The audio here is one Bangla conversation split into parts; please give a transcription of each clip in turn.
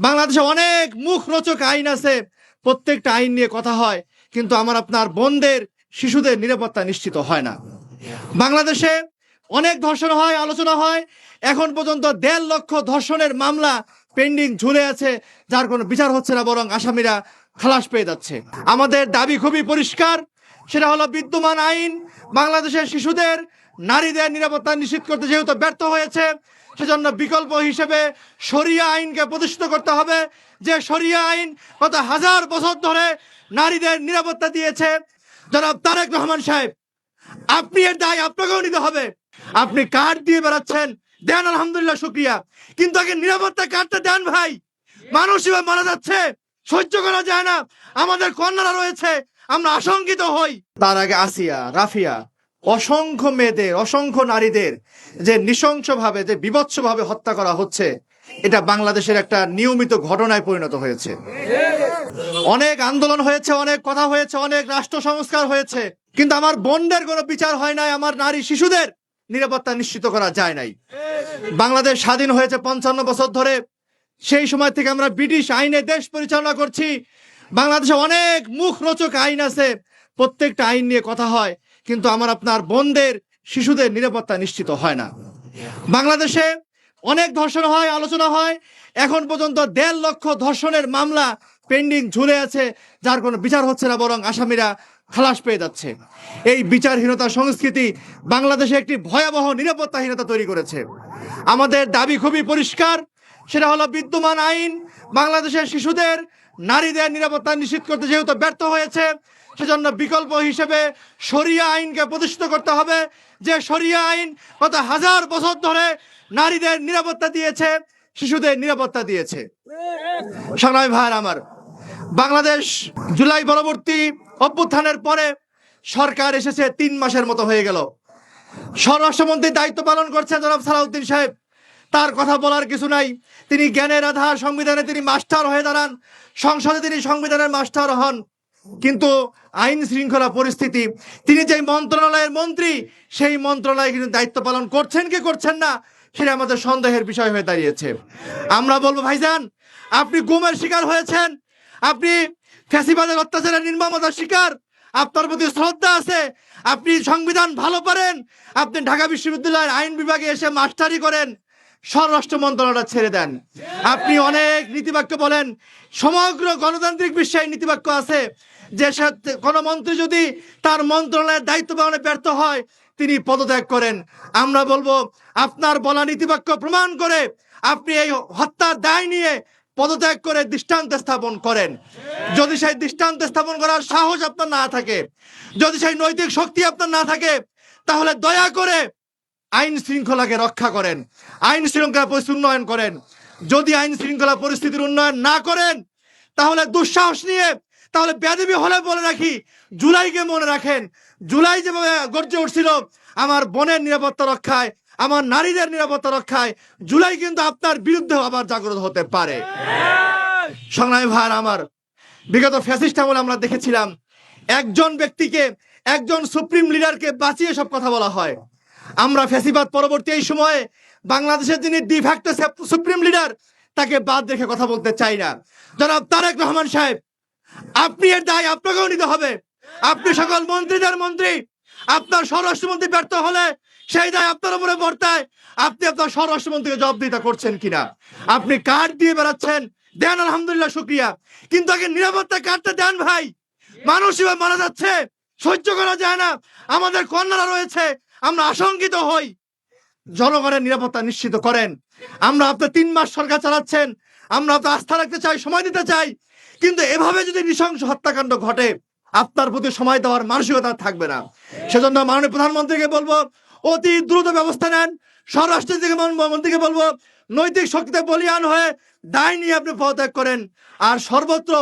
বাংলাদেশে অনেক মুখরোচক আইন আছে, প্রত্যেকটা আইন নিয়ে কথা হয়, কিন্তু আমার আপনার বোনদের শিশুদের নিরাপত্তা নিশ্চিত হয় না। বাংলাদেশে অনেক ধর্ষণ হয়, আলোচনা হয়, এখন পর্যন্ত 1.5 লক্ষ ধর্ষণের মামলা পেন্ডিং ঝুলে আছে, যার কোনো বিচার হচ্ছে না, বরং আসামিরা খালাস পেয়ে যাচ্ছে। আমাদের দাবি খুবই পরিষ্কার, সেটা হলো বিদ্যমান আইন বাংলাদেশের শিশুদের, নারীদের নিরাপত্তা নিশ্চিত করতে যেহেতু ব্যর্থ হয়েছে, সেজন্য বিকল্প হিসেবে শরিয়া আইনকে প্রতিষ্ঠিত করতে হবে। যে শরিয়া আইন গত 1000 বছর ধরে নারীদের নিরাপত্তা দিয়েছে। জনাব তারেক রহমান সাহেব, আপনি এর দায় আপনাকেও নিতে হবে। আপনি কার্ড দিয়ে বেড়াচ্ছেন, দেন আলহামদুলিল্লাহ, শুক্রিয়া, কিন্তু আগে নিরাপত্তা কার্ডটা দেন ভাই। মানুষ এবার মারা যাচ্ছে, সহ্য করা যায় না, আমাদের কন্যারা রয়েছে, আমরা আশঙ্কিত হই। তার আগে আসিয়া, রাফিয়া, অসংখ্য মেয়েদের, অসংখ্য নারীদের যে নৃশংসভাবে, যে বিভৎসভাবে হত্যা করা হচ্ছে, এটা বাংলাদেশের একটা নিয়মিত ঘটনায় পরিণত হয়েছে। অনেক আন্দোলন হয়েছে, অনেক কথা হয়েছে, অনেক রাষ্ট্র সংস্কার হয়েছে, কিন্তু আমার বোনদের কোনো বিচার হয় নাই, আমার নারী শিশুদের নিরাপত্তা নিশ্চিত করা যায় নাই। বাংলাদেশ স্বাধীন হয়েছে 55 বছর ধরে, সেই সময় থেকে আমরা ব্রিটিশ আইনে দেশ পরিচালনা করছি। বাংলাদেশে অনেক মুখরোচক আইন আছে, প্রত্যেকটা আইন নিয়ে কথা হয়, কিন্তু আমার আপনার বোনদের শিশুদের নিরাপত্তা নিশ্চিত হয় না। বাংলাদেশে অনেক ধর্ষণ হয়, আলোচনা হয়, এখন পর্যন্ত 1.5 লক্ষ ধর্ষণের মামলা পেন্ডিং ঝুলে আছে, যার কোনো বিচার হচ্ছে না, বরং আসামিরা খালাস পেয়ে যাচ্ছে। এই বিচারহীনতা সংস্কৃতি বাংলাদেশে একটি ভয়াবহ নিরাপত্তাহীনতা তৈরি করেছে। আমাদের দাবি খুবই পরিষ্কার, সেটা হলো বিদ্যমান আইন বাংলাদেশের শিশুদের, নারীদের নিরাপত্তা নিশ্চিত করতে যেহেতু ব্যর্থ হয়েছে, সেজন্য বিকল্প হিসেবে শরিয়া আইনকে প্রতিষ্ঠিত করতে হবে। যে শরিয়া আইন গত 1000 বছর ধরে নারীদের নিরাপত্তা দিয়েছে, শিশুদের নিরাপত্তা দিয়েছে। সংগ্রামী ভাইয়ের আমার, বাংলাদেশ জুলাই পরবর্তী অভ্যুত্থানের পরে সরকার এসেছে 3 মাসের মতো হয়ে গেল। স্বরাষ্ট্রমন্ত্রীর দায়িত্ব পালন করছেন জনাব সালাউদ্দিন সাহেব, তার কথা বলার কিছু নাই। তিনি জ্ঞানের আধার, সংবিধানে তিনি মাস্টার হয়ে দাঁড়ান, সংসদে তিনি সংবিধানের মাস্টার হন, কিন্তু আইন শৃঙ্খলা পরিস্থিতি, তিনি যে মন্ত্রণালয়ের মন্ত্রী, সেই মন্ত্রণালয়ে কিন্তু দায়িত্ব পালন করছেন কি করছেন না, সেটা আমাদের সন্দেহের বিষয় হয়ে দাঁড়িয়েছে। আমরা বলবো, ভাইজান, আপনি গুমের শিকার হয়েছেন, আপনি ফ্যাসিবাদের অত্যাচারের নির্মমতার শিকার, আপনার প্রতি শ্রদ্ধা আছে, আপনি সংবিধান ভালো পারেন, আপনি ঢাকা বিশ্ববিদ্যালয়ের আইন বিভাগে এসে মাস্টারি করেন, স্বরাষ্ট্র মন্ত্রণালয়টা ছেড়ে দেন। আপনি অনেক নীতিবাক্য বলেন, সমগ্র গণতান্ত্রিক বিশ্বে নীতিবাক্য আছে যে কোনো মন্ত্রী যদি তার মন্ত্রণালয়ের দায়িত্ব পালনে ব্যর্থ হয়, তিনি পদত্যাগ করেন। আমরা বলবো, আপনার বলা নীতিবাক্য প্রমাণ করে আপনি এই হত্যার দায় নিয়ে পদত্যাগ করে দৃষ্টান্ত স্থাপন করেন। যদি সেই দৃষ্টান্ত স্থাপন করার সাহস আপনার না থাকে, যদি সেই নৈতিক শক্তি আপনার না থাকে, তাহলে দয়া করে আইন শৃঙ্খলাকে রক্ষা করেন, আইন শৃঙ্খলা পরিস্থিতি উন্নয়ন করেন। যদি আইন শৃঙ্খলা পরিস্থিতির উন্নয়ন না করেন, তাহলে দুঃসাহস নিয়ে, তাহলে বেয়াদবি হলে বলে রাখি, জুলাইকে মনে রাখেন। জুলাই যেভাবে গর্জে উঠছিল আমার বোনের নিরাপত্তা রক্ষায়, আমার নারীদের নিরাপত্তা রক্ষায়, জুলাই কিন্তু আপনার বিরুদ্ধে আবার জাগ্রত হতে পারে। সংগ্রামী ভাইয়ের আমার, বিগত ফ্যাসিস্ট আমলে আমরা দেখেছিলাম একজন ব্যক্তিকে, একজন সুপ্রিম লিডারকে বাঁচিয়ে সব কথা বলা হয়। আমরা ফ্যাসিবাদ পরবর্তী এই সময়ে বাংলাদেশের যিনি ডিফ্যাক্টো সুপ্রিম লিডার, তাকে বাদ রেখে কথা বলতে চাই না। জনাব তারেক রহমান সাহেব, আপনি এর দায় আপনাকেও নিতে হবে। আপনি সকল মন্ত্রীদের মন্ত্রী, আপনার স্বরাষ্ট্রমন্ত্রী ব্যর্থ হলে সেই দায় আপনার উপরে বর্তায়। আপনি আপনার স্বরাষ্ট্রমন্ত্রীকে জবাবদিহিতা করছেন কিনা? আপনি কার্ড দিয়ে বেড়াচ্ছেন, দেন আলহামদুলিল্লাহ, শুক্রিয়া, কিন্তু আগে নিরাপত্তা কার্ডটা দেন ভাই। মানুষ এবার মারা যাচ্ছে, সহ্য করা যায় না, আমাদের কন্যারা রয়েছে, আমরা আশঙ্কিত হই। জনগণের নিরাপত্তা নিশ্চিত করেন। আমরা আপনার 3 মাস সরকার চালাচ্ছেন, আমরা আপনার আস্থা রাখতে চাই, সময় দিতে চাই, কিন্তু এভাবে যদি নৃশংস হত্যাকাণ্ড ঘটে, আপনার প্রতি সময় দেওয়ার মানসিকতা থাকবে না। সেজন্য মাননীয় প্রধানমন্ত্রীকে বলবো, অতি দ্রুত ব্যবস্থা নেন। স্বরাষ্ট্র মন্ত্রীকে বলবো, নৈতিক শক্তিতে বলিয়ান হয়ে দায় নিয়ে আপনি পদত্যাগ করেন, আর সর্বত্র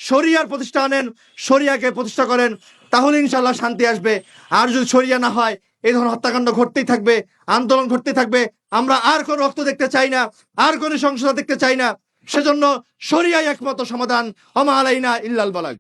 শরিয়ার প্রতিষ্ঠা আনেন, শরিয়াকে প্রতিষ্ঠা করেন, তাহলে ইনশাল্লাহ শান্তি আসবে। আর যদি শরিয়া না হয়, এই ধরনের হত্যাকাণ্ড ঘটতেই থাকবে, আন্দোলন ঘটতেই থাকবে। আমরা আর কোনো রক্ত দেখতে চাই না, আর কোনো সংশোধন দেখতে চাই না। সেজন্য শরিয়াই একমাত্র সমাধান। ওমা আলাইনা ইল্লাল বালাগ।